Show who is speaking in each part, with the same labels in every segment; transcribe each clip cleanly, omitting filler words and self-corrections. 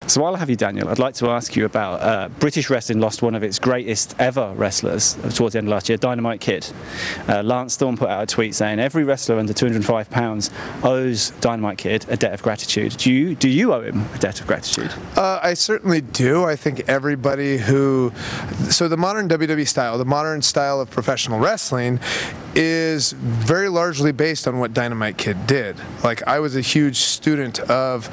Speaker 1: So while I have you, Daniel, I'd like to ask you about British wrestling lost one of its greatest ever wrestlers towards the end of last year, Dynamite Kid. Lance Storm put out a tweet saying every wrestler under 205 pounds owes Dynamite Kid a debt of gratitude. Do you owe him a debt of gratitude?
Speaker 2: I certainly do. I think everybody who... So the modern WWE style, the modern style of professional wrestling is very largely based on what Dynamite Kid did. Like, I was a huge student of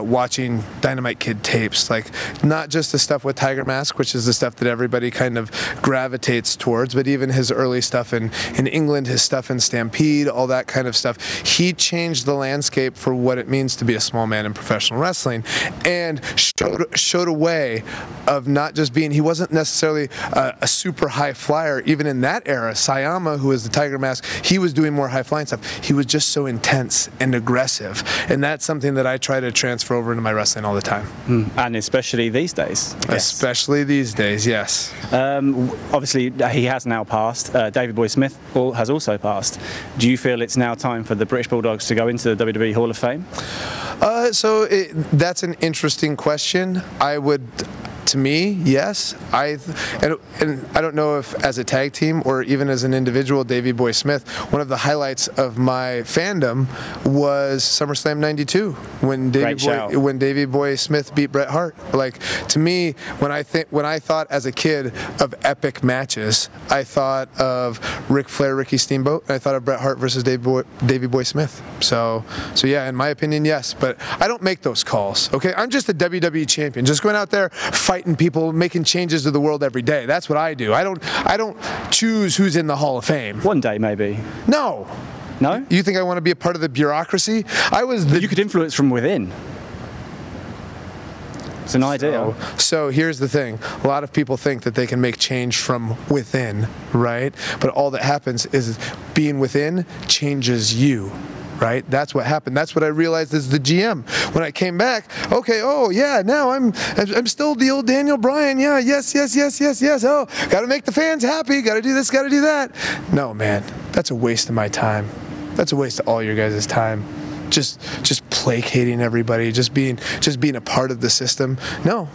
Speaker 2: watching Dynamite Kid tapes, like not just the stuff with Tiger Mask, which is the stuff that everybody kind of gravitates towards, but even his early stuff in England, his stuff in Stampede, all that kind of stuff. He changed the landscape for what it means to be a small man in professional wrestling, and showed a way of not just being, he wasn't necessarily a super high flyer, even in that era. Sayama, who was the Tiger Mask, he was doing more high flying stuff. He was just so intense and aggressive, and that's something that I try to transfer over into my wrestling all the time.
Speaker 1: And especially these days.
Speaker 2: Especially these days, yes.
Speaker 1: Obviously, he has now passed. David Boy Smith has also passed. Do you feel it's now time for the British Bulldogs to go into the WWE Hall of Fame?
Speaker 2: That's an interesting question. To me, yes. And I don't know if as a tag team or even as an individual, Davey Boy Smith, one of the highlights of my fandom was SummerSlam '92 when Davey Boy Smith beat Bret Hart. Like, to me, when I thought as a kid of epic matches, I thought of Ric Flair, Ricky Steamboat, and I thought of Bret Hart versus Davey Boy Smith. So yeah, in my opinion, yes. But I don't make those calls. Okay, I'm just a WWE champion, just going out there fighting people, making changes to the world every day. That's what I do. I don't choose who's in the Hall of Fame.
Speaker 1: One day, maybe.
Speaker 2: No.
Speaker 1: No?
Speaker 2: You think I want to be a part of the bureaucracy? You
Speaker 1: could influence from within. It's an idea.
Speaker 2: So here's the thing. A lot of people think that they can make change from within, right? But all that happens is being within changes you. Right? That's what happened. That's what I realized as the GM. When I came back, okay, oh yeah, now I'm still the old Daniel Bryan. Yeah, yes. Oh, got to make the fans happy. Got to do this, got to do that. No, man, that's a waste of my time. That's a waste of all your guys' time. Just placating everybody, just being a part of the system. No.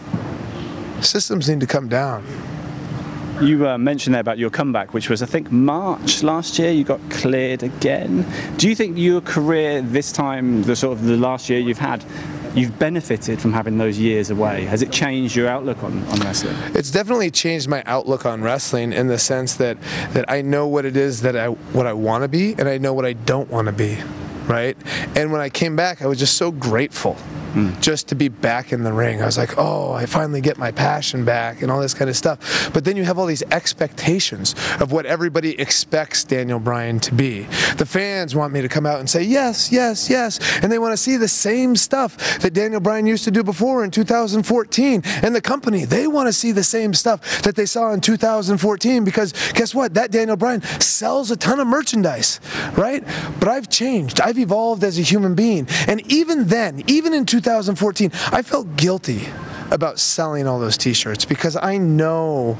Speaker 2: Systems need to come down.
Speaker 1: You mentioned there about your comeback, which was, I think, March last year. You got cleared again. Do you think your career this time, the last year you've benefited from having those years away? Has it changed your outlook on wrestling?
Speaker 2: It's definitely changed my outlook on wrestling in the sense that I know what it is what I want to be, and I know what I don't want to be, right? And when I came back, I was just so grateful. Just to be back in the ring. I was like, oh, I finally get my passion back and all this kind of stuff. But then you have all these expectations of what everybody expects Daniel Bryan to be. The fans want me to come out and say, yes, yes, yes. And they want to see the same stuff that Daniel Bryan used to do before in 2014. And the company, they want to see the same stuff that they saw in 2014 because guess what? That Daniel Bryan sells a ton of merchandise, right? But I've changed. I've evolved as a human being. And even then, even in 2014, I felt guilty about selling all those t-shirts because I know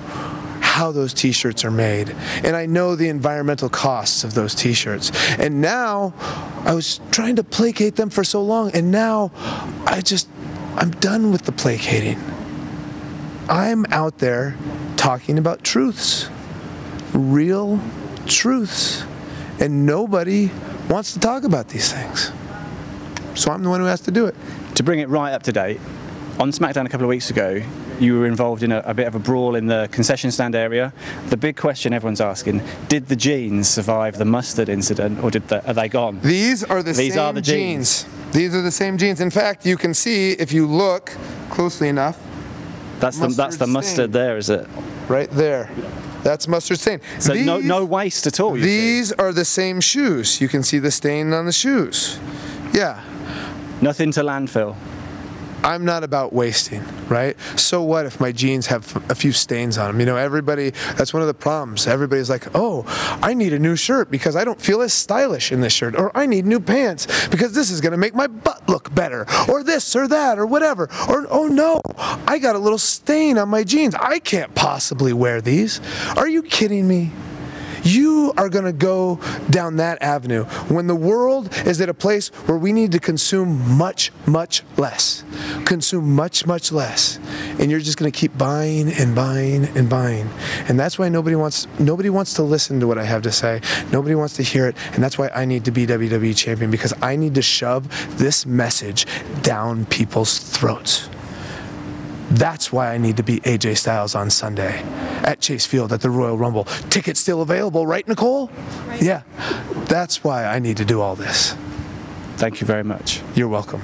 Speaker 2: how those t-shirts are made and I know the environmental costs of those t-shirts. And now I was trying to placate them for so long, and now I'm done with the placating. I'm out there talking about truths, real truths, and nobody wants to talk about these things. So I'm the one who has to do it.
Speaker 1: To bring it right up to date, on SmackDown a couple of weeks ago, you were involved in a bit of a brawl in the concession stand area. The big question everyone's asking, did the jeans survive the mustard incident, or are they gone?
Speaker 2: These are the same jeans. These are the same jeans. In fact, you can see, if you look closely enough,
Speaker 1: that's the mustard there, is it?
Speaker 2: Right there. That's mustard stain.
Speaker 1: So no waste at all.
Speaker 2: These are the same shoes. You can see the stain on the shoes. Yeah.
Speaker 1: Nothing to landfill.
Speaker 2: I'm not about wasting, right? So what if my jeans have a few stains on them? You know, everybody, that's one of the problems. Everybody's like, oh, I need a new shirt because I don't feel as stylish in this shirt. Or I need new pants because this is going to make my butt look better. Or this or that or whatever. Or, oh no, I got a little stain on my jeans. I can't possibly wear these. Are you kidding me? You are going to go down that avenue when the world is at a place where we need to consume much, much less. Consume much, much less. And you're just going to keep buying and buying and buying. And that's why nobody wants to listen to what I have to say. Nobody wants to hear it. And that's why I need to be WWE champion, because I need to shove this message down people's throats. That's why I need to beat AJ Styles on Sunday at Chase Field at the Royal Rumble. Tickets still available, right, Nicole? Right. Yeah. That's why I need to do all this.
Speaker 1: Thank you very much.
Speaker 2: You're welcome.